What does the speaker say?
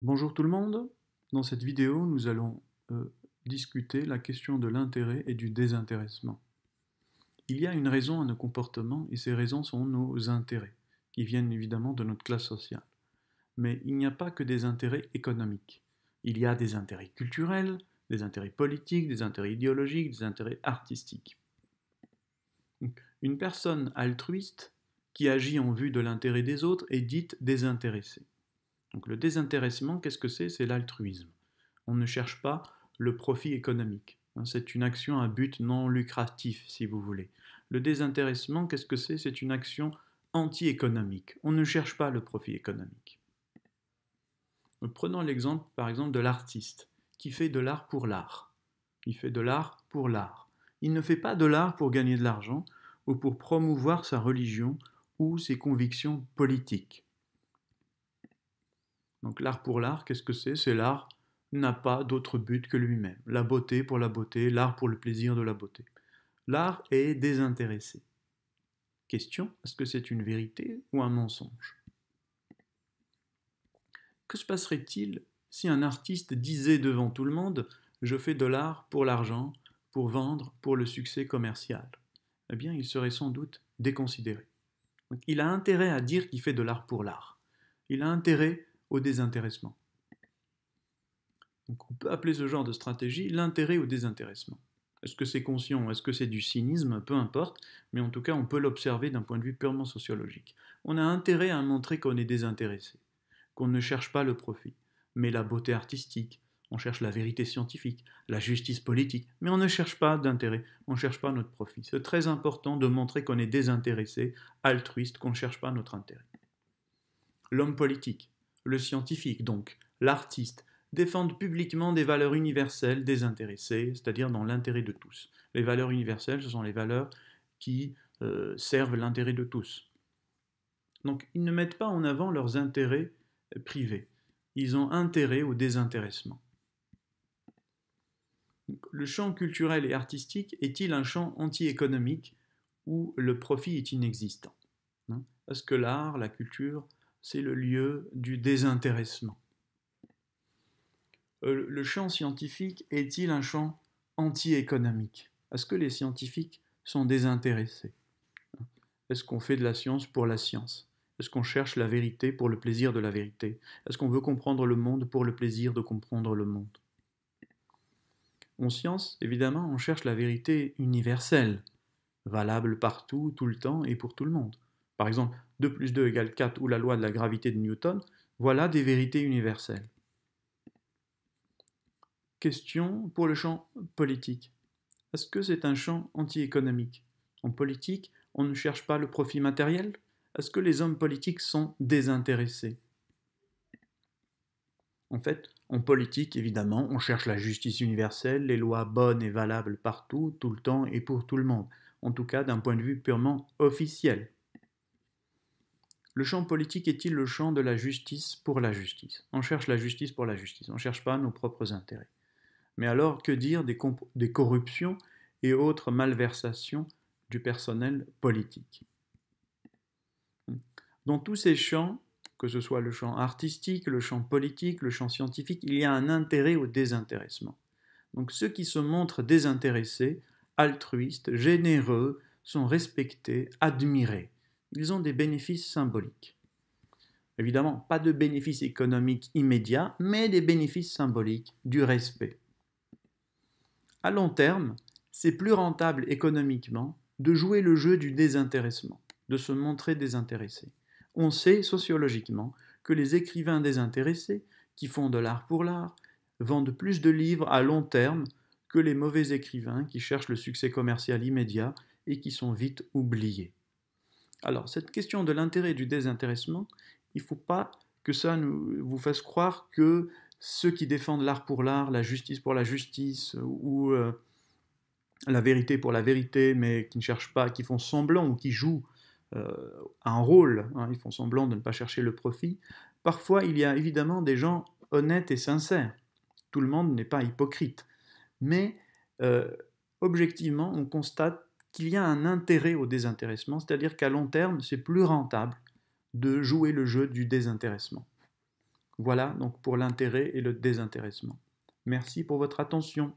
Bonjour tout le monde. Dans cette vidéo, nous allons discuter la question de l'intérêt et du désintéressement. Il y a une raison à nos comportements et ces raisons sont nos intérêts, qui viennent évidemment de notre classe sociale. Mais il n'y a pas que des intérêts économiques. Il y a des intérêts culturels, des intérêts politiques, des intérêts idéologiques, des intérêts artistiques. Une personne altruiste qui agit en vue de l'intérêt des autres est dite désintéressée. Donc le désintéressement, qu'est-ce que c'est? C'est l'altruisme. On ne cherche pas le profit économique. C'est une action à but non lucratif, si vous voulez. Le désintéressement, qu'est-ce que c'est? C'est une action anti-économique. On ne cherche pas le profit économique. Donc, prenons l'exemple, par exemple, de l'artiste qui fait de l'art pour l'art. Il fait de l'art pour l'art. Il ne fait pas de l'art pour gagner de l'argent ou pour promouvoir sa religion ou ses convictions politiques. Donc l'art pour l'art, qu'est-ce que c'est? C'est l'art n'a pas d'autre but que lui-même. La beauté pour la beauté, l'art pour le plaisir de la beauté. L'art est désintéressé. Question, est-ce que c'est une vérité ou un mensonge? Que se passerait-il si un artiste disait devant tout le monde je fais de l'art pour l'argent, pour vendre, pour le succès commercial? Eh bien, il serait sans doute déconsidéré. Donc, il a intérêt à dire qu'il fait de l'art pour l'art. Il a intérêt au désintéressement. Donc on peut appeler ce genre de stratégie l'intérêt au désintéressement. Est-ce que c'est conscient, est-ce que c'est du cynisme, peu importe, mais en tout cas on peut l'observer d'un point de vue purement sociologique. On a intérêt à montrer qu'on est désintéressé, qu'on ne cherche pas le profit, mais la beauté artistique, on cherche la vérité scientifique, la justice politique, mais on ne cherche pas d'intérêt, on ne cherche pas notre profit. C'est très important de montrer qu'on est désintéressé, altruiste, qu'on ne cherche pas notre intérêt. L'homme politique, le scientifique donc, l'artiste, défendent publiquement des valeurs universelles désintéressées, c'est-à-dire dans l'intérêt de tous. Les valeurs universelles, ce sont les valeurs qui servent l'intérêt de tous. Donc ils ne mettent pas en avant leurs intérêts privés. Ils ont intérêt au désintéressement. Le champ culturel et artistique est-il un champ anti-économique où le profit est inexistant? Est-ce que l'art, la culture, c'est le lieu du désintéressement? Le champ scientifique est-il un champ anti-économique? Est-ce que les scientifiques sont désintéressés? Est-ce qu'on fait de la science pour la science? Est-ce qu'on cherche la vérité pour le plaisir de la vérité? Est-ce qu'on veut comprendre le monde pour le plaisir de comprendre le monde? En science, évidemment, on cherche la vérité universelle, valable partout, tout le temps et pour tout le monde. Par exemple, 2 plus 2 égale 4 ou la loi de la gravité de Newton, voilà des vérités universelles. Question pour le champ politique. Est-ce que c'est un champ anti-économique? En politique, on ne cherche pas le profit matériel? Est-ce que les hommes politiques sont désintéressés? En fait, en politique, évidemment, on cherche la justice universelle, les lois bonnes et valables partout, tout le temps et pour tout le monde. En tout cas, d'un point de vue purement officiel. Le champ politique est-il le champ de la justice pour la justice? On cherche la justice pour la justice, on ne cherche pas nos propres intérêts. Mais alors, que dire des corruptions et autres malversations du personnel politique? Dans tous ces champs, que ce soit le champ artistique, le champ politique, le champ scientifique, il y a un intérêt au désintéressement. Donc ceux qui se montrent désintéressés, altruistes, généreux, sont respectés, admirés. Ils ont des bénéfices symboliques. Évidemment, pas de bénéfices économiques immédiats, mais des bénéfices symboliques, du respect. À long terme, c'est plus rentable économiquement de jouer le jeu du désintéressement, de se montrer désintéressé. On sait sociologiquement que les écrivains désintéressés, qui font de l'art pour l'art, vendent plus de livres à long terme que les mauvais écrivains qui cherchent le succès commercial immédiat et qui sont vite oubliés. Alors, cette question de l'intérêt et du désintéressement, il ne faut pas que ça vous fasse croire que ceux qui défendent l'art pour l'art, la justice pour la justice, ou la vérité pour la vérité, mais qui ne cherchent pas, qui font semblant ou qui jouent un rôle, ils font semblant de ne pas chercher le profit. Parfois, il y a évidemment des gens honnêtes et sincères. Tout le monde n'est pas hypocrite. Mais objectivement, on constate qu'il y a un intérêt au désintéressement, c'est-à-dire qu'à long terme, c'est plus rentable de jouer le jeu du désintéressement. Voilà donc pour l'intérêt et le désintéressement. Merci pour votre attention.